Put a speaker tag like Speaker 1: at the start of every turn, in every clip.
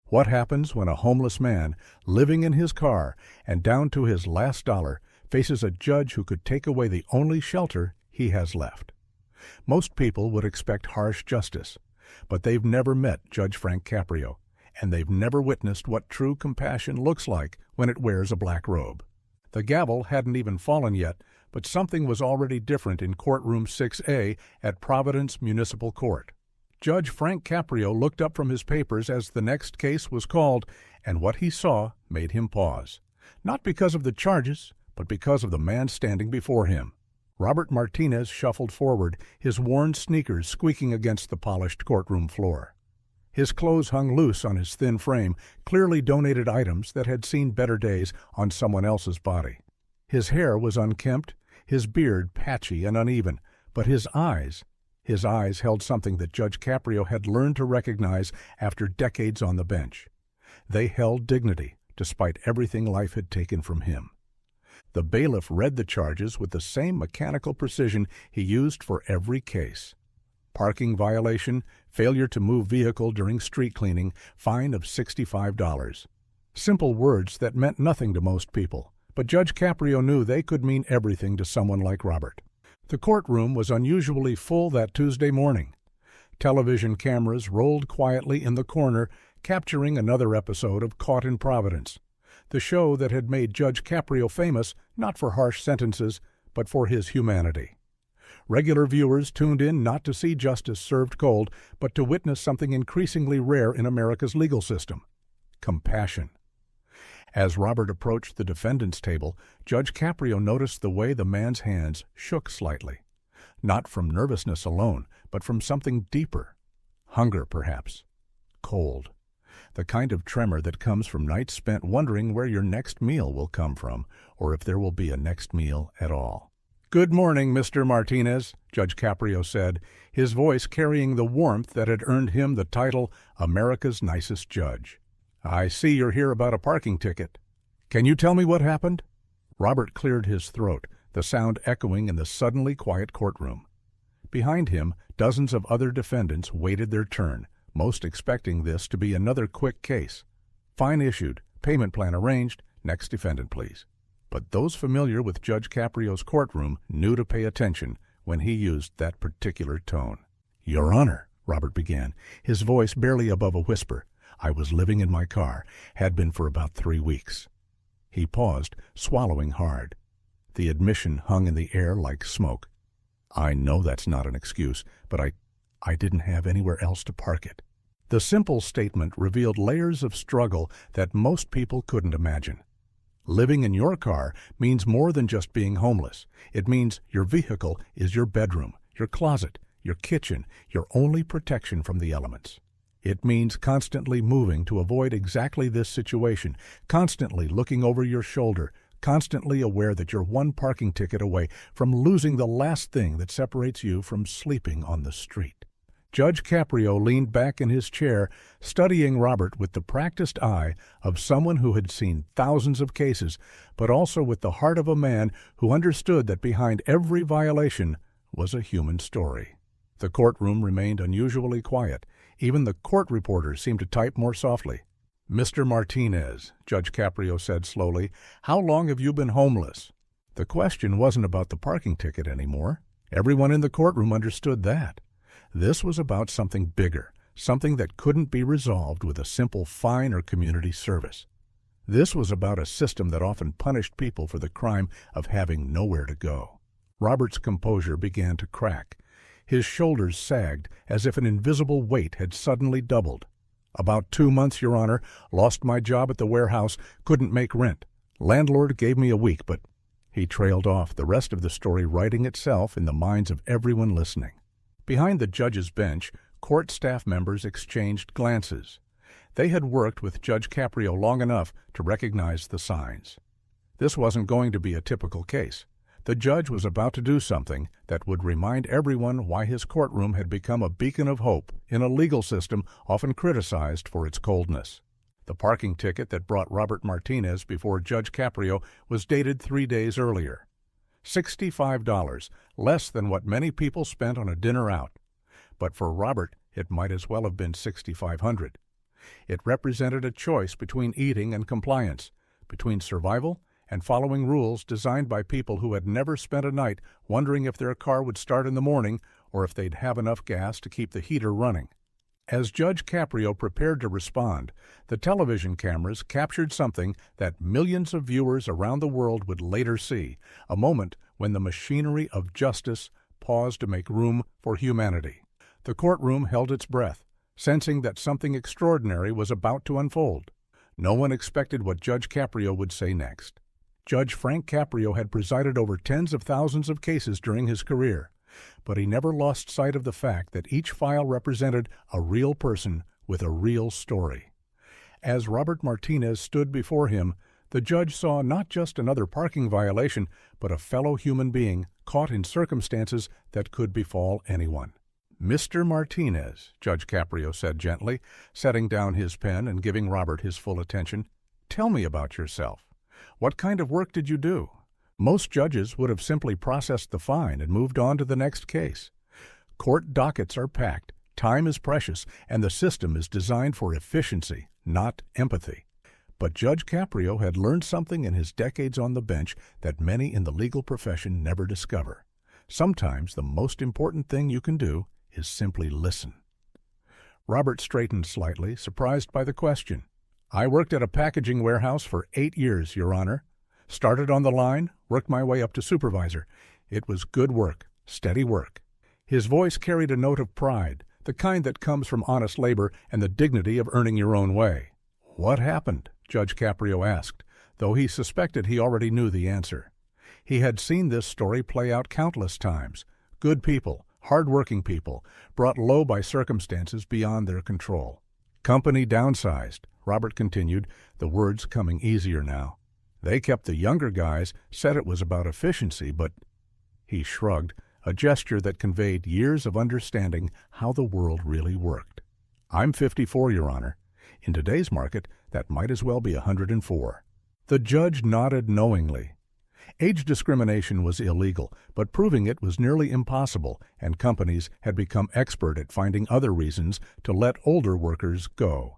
Speaker 1: What happens when a homeless man, living in his car and down to his last dollar, faces a judge who could take away the only shelter he has left? Most people would expect harsh justice, but they've never met Judge Frank Caprio, and they've never witnessed what true compassion looks like when it wears a black robe. The gavel hadn't even fallen yet, but something was already different in courtroom 6A at Providence Municipal Court. Judge Frank Caprio looked up from his papers as the next case was called, and what he saw made him pause. Not because of the charges, but because of the man standing before him. Robert Martinez shuffled forward, his worn sneakers squeaking against the polished courtroom floor. His clothes hung loose on his thin frame, clearly donated items that had seen better days on someone else's body. His hair was unkempt, his beard patchy and uneven, but his eyes held something that Judge Caprio had learned to recognize after decades on the bench. They held dignity, despite everything life had taken from him. The bailiff read the charges with the same mechanical precision he used for every case. Parking violation, failure to move vehicle during street cleaning, fine of $65. Simple words that meant nothing to most people, but Judge Caprio knew they could mean everything to someone like Robert. The courtroom was unusually full that Tuesday morning. Television cameras rolled quietly in the corner, capturing another episode of Caught in Providence, the show that had made Judge Caprio famous not for harsh sentences, but for his humanity. Regular viewers tuned in not to see justice served cold, but to witness something increasingly rare in America's legal system: compassion. As Robert approached the defendant's table, Judge Caprio noticed the way the man's hands shook slightly. Not from nervousness alone, but from something deeper. Hunger, perhaps. Cold. The kind of tremor that comes from nights spent wondering where your next meal will come from, or if there will be a next meal at all. "Good morning, Mr. Martinez," Judge Caprio said, his voice carrying the warmth that had earned him the title America's Nicest Judge. "I see you're here about a parking ticket. Can you tell me what happened?" Robert cleared his throat, the sound echoing in the suddenly quiet courtroom. Behind him, dozens of other defendants waited their turn, most expecting this to be another quick case. Fine issued, payment plan arranged, next defendant please. But those familiar with Judge Caprio's courtroom knew to pay attention when he used that particular tone. "Your Honor," Robert began, his voice barely above a whisper, "I was living in my car, had been for about 3 weeks." He paused, swallowing hard. The admission hung in the air like smoke. "I know that's not an excuse, but I didn't have anywhere else to park it." The simple statement revealed layers of struggle that most people couldn't imagine. Living in your car means more than just being homeless. It means your vehicle is your bedroom, your closet, your kitchen, your only protection from the elements. It means constantly moving to avoid exactly this situation, constantly looking over your shoulder, constantly aware that you're one parking ticket away from losing the last thing that separates you from sleeping on the street. Judge Caprio leaned back in his chair, studying Robert with the practiced eye of someone who had seen thousands of cases, but also with the heart of a man who understood that behind every violation was a human story. The courtroom remained unusually quiet. Even the court reporters seemed to type more softly. "Mr. Martinez," Judge Caprio said slowly, "how long have you been homeless?" The question wasn't about the parking ticket anymore. Everyone in the courtroom understood that. This was about something bigger, something that couldn't be resolved with a simple fine or community service. This was about a system that often punished people for the crime of having nowhere to go. Robert's composure began to crack. His shoulders sagged as if an invisible weight had suddenly doubled. "About 2 months, Your Honor. Lost my job at the warehouse, couldn't make rent. Landlord gave me a week, but—" He trailed off, the rest of the story writing itself in the minds of everyone listening. Behind the judge's bench, court staff members exchanged glances. They had worked with Judge Caprio long enough to recognize the signs. This wasn't going to be a typical case. The judge was about to do something that would remind everyone why his courtroom had become a beacon of hope in a legal system often criticized for its coldness. The parking ticket that brought Robert Martinez before Judge Caprio was dated 3 days earlier. $65, less than what many people spent on a dinner out. But for Robert, it might as well have been $6,500. It represented a choice between eating and compliance, between survival and following rules designed by people who had never spent a night wondering if their car would start in the morning or if they'd have enough gas to keep the heater running. As Judge Caprio prepared to respond, the television cameras captured something that millions of viewers around the world would later see, a moment when the machinery of justice paused to make room for humanity. The courtroom held its breath, sensing that something extraordinary was about to unfold. No one expected what Judge Caprio would say next. Judge Frank Caprio had presided over tens of thousands of cases during his career, but he never lost sight of the fact that each file represented a real person with a real story. As Robert Martinez stood before him, the judge saw not just another parking violation, but a fellow human being caught in circumstances that could befall anyone. "Mr. Martinez," Judge Caprio said gently, setting down his pen and giving Robert his full attention, "tell me about yourself. What kind of work did you do?" Most judges would have simply processed the fine and moved on to the next case. Court dockets are packed, time is precious, and the system is designed for efficiency, not empathy. But Judge Caprio had learned something in his decades on the bench that many in the legal profession never discover. Sometimes the most important thing you can do is simply listen. Robert straightened slightly, surprised by the question. "I worked at a packaging warehouse for 8 years, Your Honor. Started on the line, worked my way up to supervisor. It was good work, steady work." His voice carried a note of pride, the kind that comes from honest labor and the dignity of earning your own way. "What happened?" Judge Caprio asked, though he suspected he already knew the answer. He had seen this story play out countless times. Good people, hard-working people, brought low by circumstances beyond their control. "Company downsized," Robert continued, the words coming easier now. "They kept the younger guys, said it was about efficiency, but—" He shrugged, a gesture that conveyed years of understanding how the world really worked. "I'm 54, Your Honor. In today's market, that might as well be 104. The judge nodded knowingly. Age discrimination was illegal, but proving it was nearly impossible, and companies had become expert at finding other reasons to let older workers go.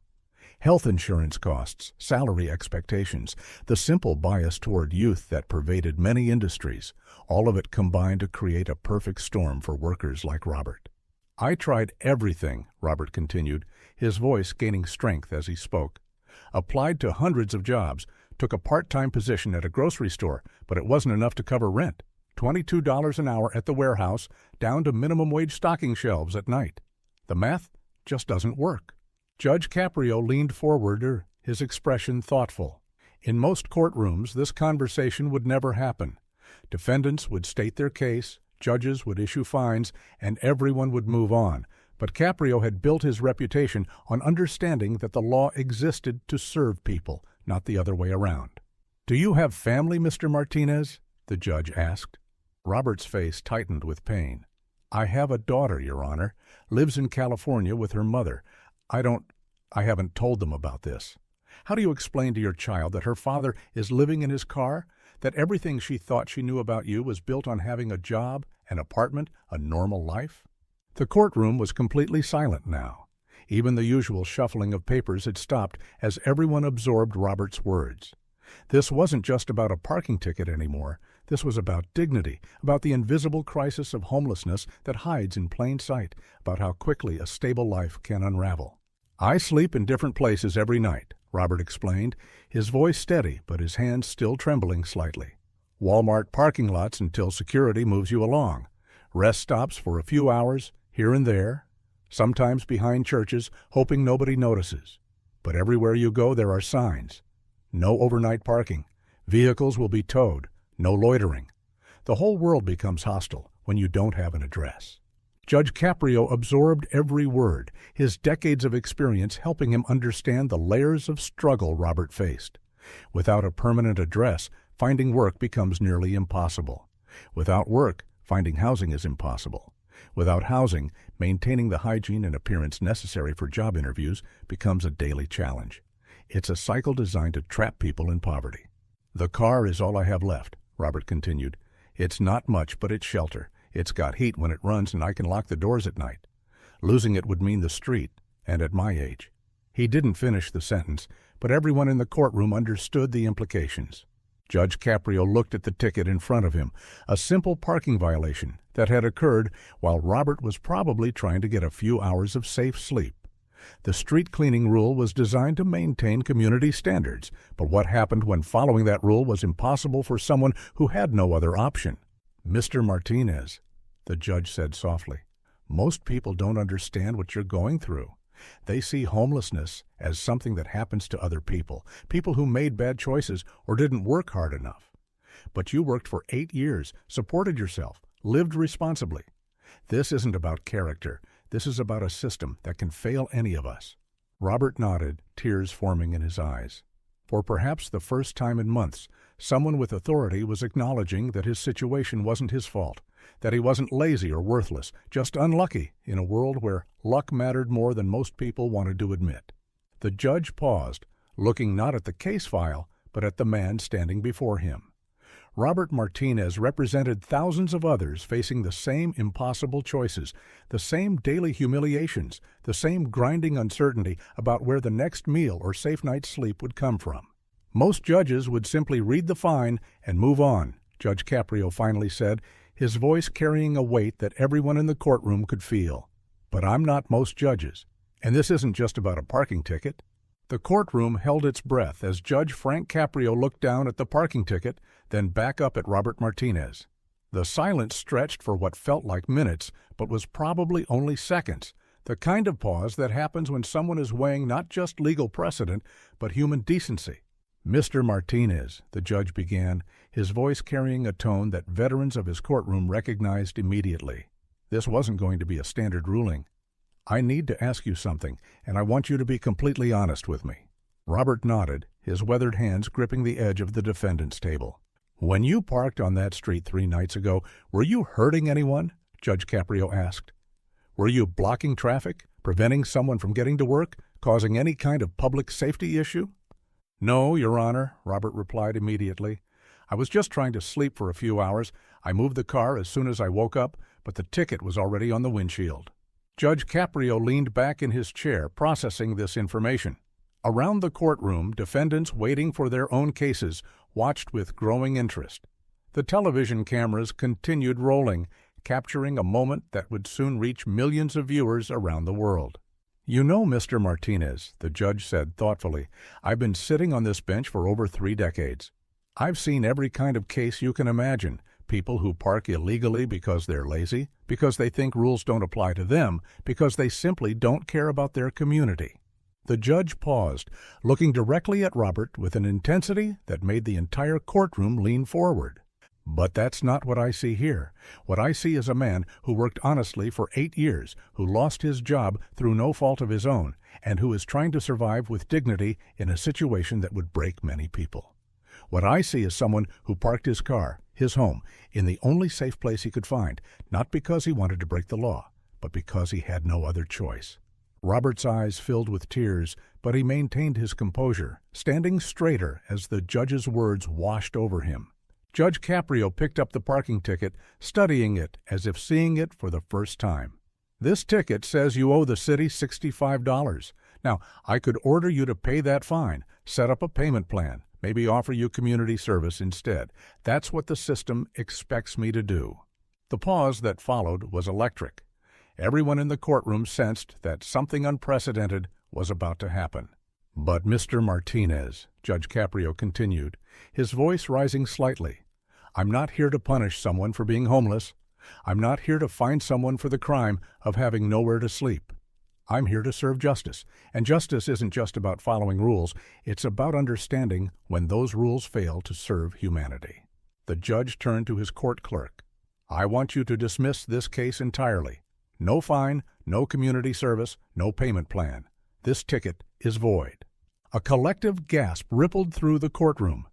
Speaker 1: Health insurance costs, salary expectations, the simple bias toward youth that pervaded many industries, all of it combined to create a perfect storm for workers like Robert. "I tried everything," Robert continued, his voice gaining strength as he spoke. "Applied to hundreds of jobs, took a part-time position at a grocery store, but it wasn't enough to cover rent. $22 an hour at the warehouse, down to minimum wage stocking shelves at night. The math just doesn't work." Judge Caprio leaned forward, his expression thoughtful. In most courtrooms, this conversation would never happen. Defendants would state their case, judges would issue fines, and everyone would move on. But Caprio had built his reputation on understanding that the law existed to serve people, not the other way around. "Do you have family, Mr. Martinez?" the judge asked. Robert's face tightened with pain. "I have a daughter, Your Honor. Lives in California with her mother. I haven't told them about this. How do you explain to your child that her father is living in his car? That everything she thought she knew about you was built on having a job, an apartment, a normal life?" The courtroom was completely silent now. Even the usual shuffling of papers had stopped as everyone absorbed Robert's words. This wasn't just about a parking ticket anymore. This was about dignity, about the invisible crisis of homelessness that hides in plain sight, about how quickly a stable life can unravel. "I sleep in different places every night," Robert explained, his voice steady but his hands still trembling slightly. "Walmart parking lots until security moves you along. Rest stops for a few hours, here and there. Sometimes behind churches, hoping nobody notices. But everywhere you go there are signs. No overnight parking. Vehicles will be towed. No loitering. The whole world becomes hostile when you don't have an address." Judge Caprio absorbed every word, his decades of experience helping him understand the layers of struggle Robert faced. Without a permanent address, finding work becomes nearly impossible. Without work, finding housing is impossible. Without housing, maintaining the hygiene and appearance necessary for job interviews becomes a daily challenge. It's a cycle designed to trap people in poverty. "The car is all I have left," Robert continued. "It's not much, but it's shelter. It's got heat when it runs and I can lock the doors at night. Losing it would mean the street, and at my age." He didn't finish the sentence, but everyone in the courtroom understood the implications. Judge Caprio looked at the ticket in front of him, a simple parking violation that had occurred while Robert was probably trying to get a few hours of safe sleep. The street cleaning rule was designed to maintain community standards, but what happened when following that rule was impossible for someone who had no other option. "Mr. Martinez," the judge said softly, "most people don't understand what you're going through. They see homelessness as something that happens to other people, people who made bad choices or didn't work hard enough. But you worked for 8 years, supported yourself, lived responsibly. This isn't about character. This is about a system that can fail any of us." Robert nodded, tears forming in his eyes. For perhaps the first time in months, someone with authority was acknowledging that his situation wasn't his fault, that he wasn't lazy or worthless, just unlucky in a world where luck mattered more than most people wanted to admit. The judge paused, looking not at the case file, but at the man standing before him. Robert Martinez represented thousands of others facing the same impossible choices, the same daily humiliations, the same grinding uncertainty about where the next meal or safe night's sleep would come from. Most judges would simply read the fine and move on, Judge Caprio finally said, his voice carrying a weight that everyone in the courtroom could feel. But I'm not most judges, and this isn't just about a parking ticket. The courtroom held its breath as Judge Frank Caprio looked down at the parking ticket, then back up at Robert Martinez. The silence stretched for what felt like minutes, but was probably only seconds, the kind of pause that happens when someone is weighing not just legal precedent, but human decency. "Mr. Martinez," the judge began, his voice carrying a tone that veterans of his courtroom recognized immediately. This wasn't going to be a standard ruling. "I need to ask you something, and I want you to be completely honest with me." Robert nodded, his weathered hands gripping the edge of the defendant's table. "When you parked on that street 3 nights ago, were you hurting anyone?" Judge Caprio asked. "Were you blocking traffic, preventing someone from getting to work, causing any kind of public safety issue?" "No, Your Honor," Robert replied immediately. "I was just trying to sleep for a few hours. I moved the car as soon as I woke up, but the ticket was already on the windshield." Judge Caprio leaned back in his chair, processing this information. Around the courtroom, defendants waiting for their own cases watched with growing interest. The television cameras continued rolling, capturing a moment that would soon reach millions of viewers around the world. "You know, Mr. Martinez," the judge said thoughtfully, "I've been sitting on this bench for over 3 decades. I've seen every kind of case you can imagine. People who park illegally because they're lazy, because they think rules don't apply to them, because they simply don't care about their community." The judge paused, looking directly at Robert with an intensity that made the entire courtroom lean forward. "But that's not what I see here. What I see is a man who worked honestly for 8 years, who lost his job through no fault of his own, and who is trying to survive with dignity in a situation that would break many people. What I see is someone who parked his car, his home, in the only safe place he could find, not because he wanted to break the law, but because he had no other choice." Robert's eyes filled with tears, but he maintained his composure, standing straighter as the judge's words washed over him. Judge Caprio picked up the parking ticket, studying it as if seeing it for the first time. "This ticket says you owe the city $65. Now, I could order you to pay that fine, set up a payment plan, maybe offer you community service instead. That's what the system expects me to do." The pause that followed was electric. Everyone in the courtroom sensed that something unprecedented was about to happen. "But Mr. Martinez," Judge Caprio continued, his voice rising slightly, "I'm not here to punish someone for being homeless. I'm not here to fine someone for the crime of having nowhere to sleep. I'm here to serve justice, and justice isn't just about following rules. It's about understanding when those rules fail to serve humanity." The judge turned to his court clerk. "I want you to dismiss this case entirely. No fine, no community service, no payment plan. This ticket is void." A collective gasp rippled through the courtroom.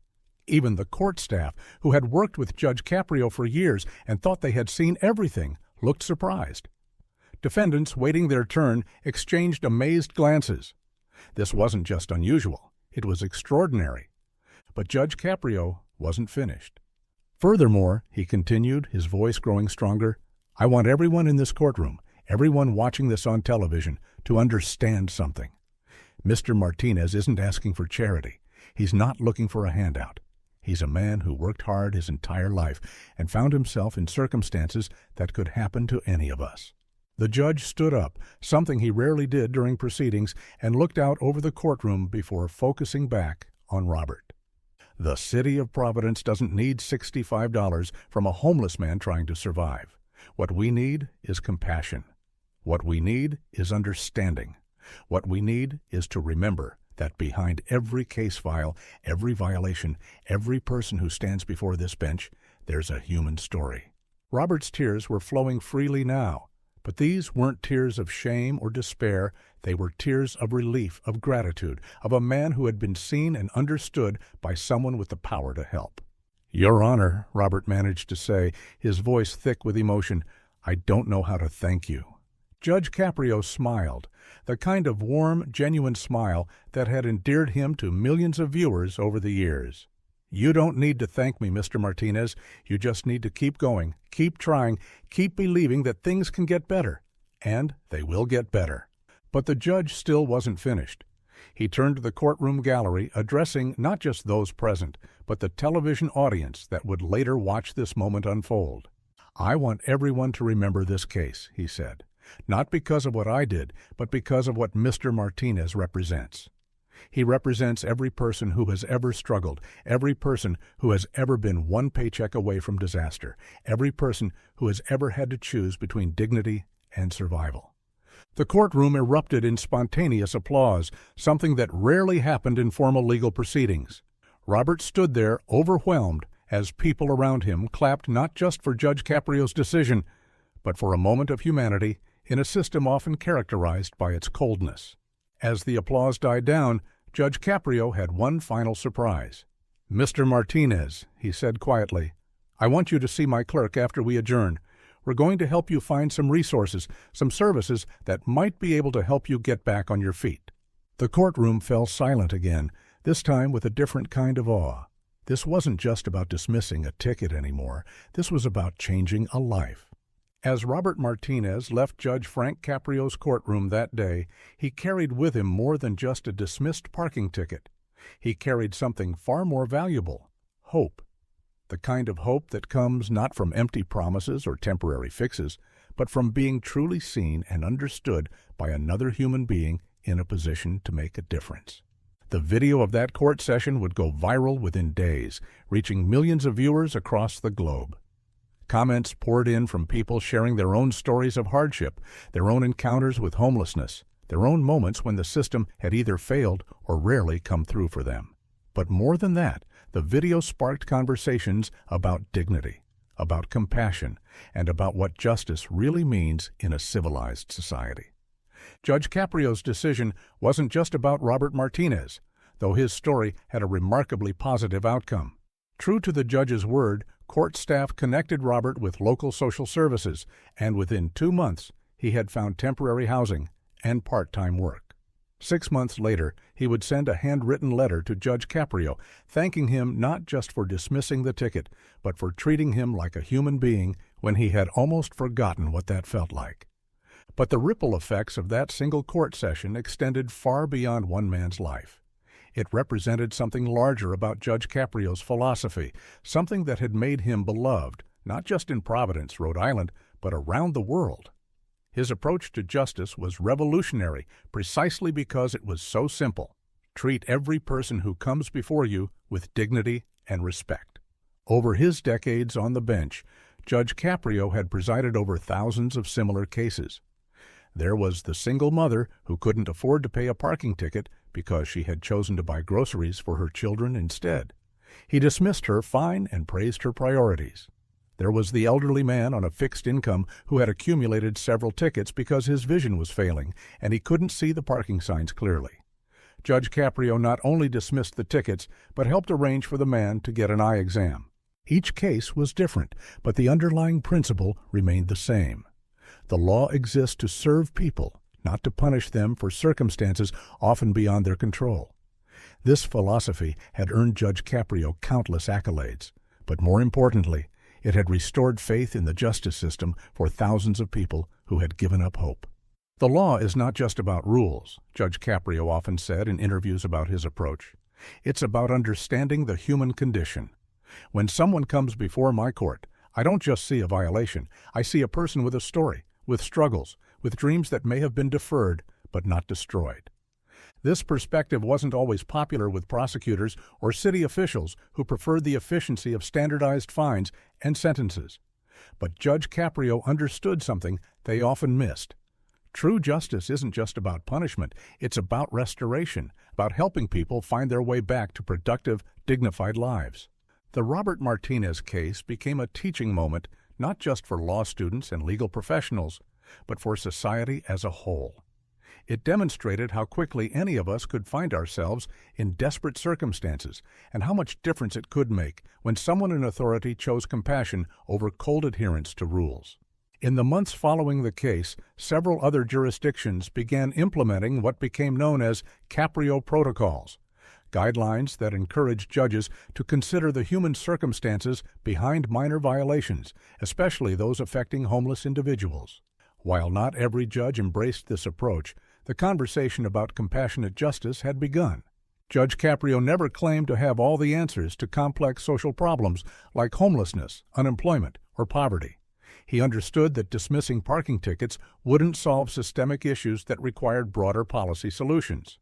Speaker 1: Even the court staff, who had worked with Judge Caprio for years and thought they had seen everything, looked surprised. Defendants, waiting their turn, exchanged amazed glances. This wasn't just unusual, it was extraordinary. But Judge Caprio wasn't finished. "Furthermore," he continued, his voice growing stronger, "I want everyone in this courtroom, everyone watching this on television, to understand something. Mr. Martinez isn't asking for charity. He's not looking for a handout. He's a man who worked hard his entire life and found himself in circumstances that could happen to any of us. The judge stood up, something he rarely did during proceedings, and looked out over the courtroom before focusing back on Robert. The city of Providence doesn't need $65 from a homeless man trying to survive. What we need is compassion. What we need is understanding. What we need is to remember that behind every case file, every violation, every person who stands before this bench, there's a human story. Robert's tears were flowing freely now, but these weren't tears of shame or despair. They were tears of relief, of gratitude, of a man who had been seen and understood by someone with the power to help. "Your Honor," Robert managed to say, his voice thick with emotion, "I don't know how to thank you." Judge Caprio smiled, the kind of warm, genuine smile that had endeared him to millions of viewers over the years. "You don't need to thank me, Mr. Martinez. You just need to keep going, keep trying, keep believing that things can get better. And they will get better." But the judge still wasn't finished. He turned to the courtroom gallery, addressing not just those present, but the television audience that would later watch this moment unfold. "I want everyone to remember this case," he said. "Not because of what I did, but because of what Mr. Martinez represents. He represents every person who has ever struggled, every person who has ever been one paycheck away from disaster, every person who has ever had to choose between dignity and survival." The courtroom erupted in spontaneous applause, something that rarely happened in formal legal proceedings. Robert stood there, overwhelmed, as people around him clapped not just for Judge Caprio's decision, but for a moment of humanity in a system often characterized by its coldness. As the applause died down, Judge Caprio had one final surprise. "Mr. Martinez," he said quietly, "I want you to see my clerk after we adjourn. We're going to help you find some resources, some services that might be able to help you get back on your feet." The courtroom fell silent again, this time with a different kind of awe. This wasn't just about dismissing a ticket anymore. This was about changing a life. As Robert Martinez left Judge Frank Caprio's courtroom that day, he carried with him more than just a dismissed parking ticket. He carried something far more valuable: hope. The kind of hope that comes not from empty promises or temporary fixes, but from being truly seen and understood by another human being in a position to make a difference. The video of that court session would go viral within days, reaching millions of viewers across the globe. Comments poured in from people sharing their own stories of hardship, their own encounters with homelessness, their own moments when the system had either failed or rarely come through for them. But more than that, the video sparked conversations about dignity, about compassion, and about what justice really means in a civilized society. Judge Caprio's decision wasn't just about Robert Martinez, though his story had a remarkably positive outcome. True to the judge's word, court staff connected Robert with local social services, and within 2 months, he had found temporary housing and part-time work. 6 months later, he would send a handwritten letter to Judge Caprio, thanking him not just for dismissing the ticket, but for treating him like a human being when he had almost forgotten what that felt like. But the ripple effects of that single court session extended far beyond one man's life. It represented something larger about Judge Caprio's philosophy, something that had made him beloved, not just in Providence, Rhode Island, but around the world. His approach to justice was revolutionary precisely because it was so simple. Treat every person who comes before you with dignity and respect. Over his decades on the bench, Judge Caprio had presided over thousands of similar cases. There was the single mother who couldn't afford to pay a parking ticket because she had chosen to buy groceries for her children instead. He dismissed her fine and praised her priorities. There was the elderly man on a fixed income who had accumulated several tickets because his vision was failing and he couldn't see the parking signs clearly. Judge Caprio not only dismissed the tickets, but helped arrange for the man to get an eye exam. Each case was different, but the underlying principle remained the same. The law exists to serve people, not to punish them for circumstances often beyond their control. This philosophy had earned Judge Caprio countless accolades, but more importantly, it had restored faith in the justice system for thousands of people who had given up hope. The law is not just about rules, Judge Caprio often said in interviews about his approach. It's about understanding the human condition. When someone comes before my court, I don't just see a violation. I see a person with a story, with struggles, with dreams that may have been deferred but not destroyed. This perspective wasn't always popular with prosecutors or city officials who preferred the efficiency of standardized fines and sentences. But Judge Caprio understood something they often missed. True justice isn't just about punishment, it's about restoration, about helping people find their way back to productive, dignified lives. The Robert Martinez case became a teaching moment not just for law students and legal professionals, but for society as a whole. It demonstrated how quickly any of us could find ourselves in desperate circumstances and how much difference it could make when someone in authority chose compassion over cold adherence to rules. In the months following the case, several other jurisdictions began implementing what became known as Caprio protocols, guidelines that encourage judges to consider the human circumstances behind minor violations, especially those affecting homeless individuals. While not every judge embraced this approach, the conversation about compassionate justice had begun. Judge Caprio never claimed to have all the answers to complex social problems like homelessness, unemployment, or poverty. He understood that dismissing parking tickets wouldn't solve systemic issues that required broader policy solutions.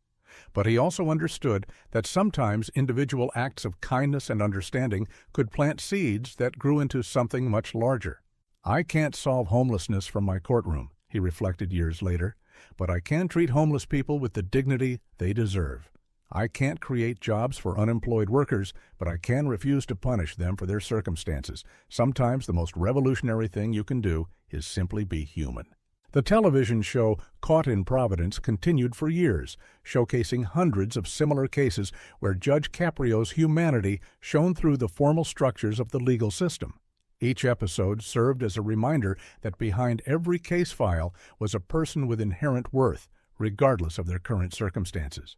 Speaker 1: But he also understood that sometimes individual acts of kindness and understanding could plant seeds that grew into something much larger. "I can't solve homelessness from my courtroom," he reflected years later, "but I can treat homeless people with the dignity they deserve. I can't create jobs for unemployed workers, but I can refuse to punish them for their circumstances. Sometimes the most revolutionary thing you can do is simply be human." The television show Caught in Providence continued for years, showcasing hundreds of similar cases where Judge Caprio's humanity shone through the formal structures of the legal system. Each episode served as a reminder that behind every case file was a person with inherent worth, regardless of their current circumstances.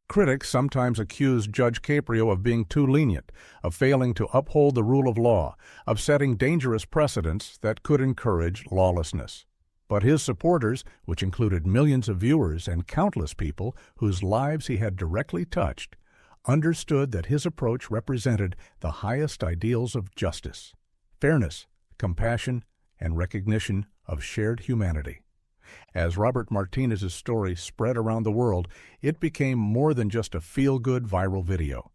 Speaker 1: Critics sometimes accuse Judge Caprio of being too lenient, of failing to uphold the rule of law, of setting dangerous precedents that could encourage lawlessness. But his supporters, which included millions of viewers and countless people whose lives he had directly touched, understood that his approach represented the highest ideals of justice: fairness, compassion, and recognition of shared humanity. As Robert Martinez's story spread around the world, it became more than just a feel-good viral video.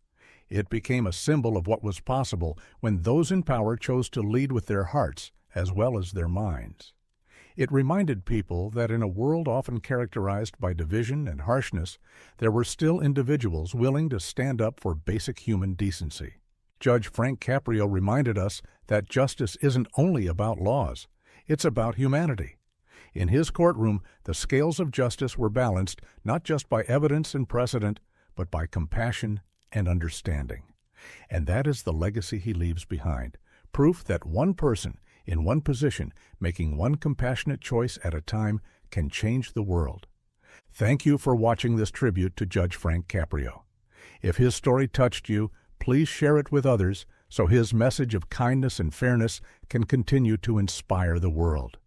Speaker 1: It became a symbol of what was possible when those in power chose to lead with their hearts as well as their minds. It reminded people that in a world often characterized by division and harshness, there were still individuals willing to stand up for basic human decency. Judge Frank Caprio reminded us that justice isn't only about laws, it's about humanity. In his courtroom, the scales of justice were balanced not just by evidence and precedent, but by compassion and understanding. And that is the legacy he leaves behind, proof that one person in one position, making one compassionate choice at a time, can change the world. Thank you for watching this tribute to Judge Frank Caprio. If his story touched you, please share it with others so his message of kindness and fairness can continue to inspire the world.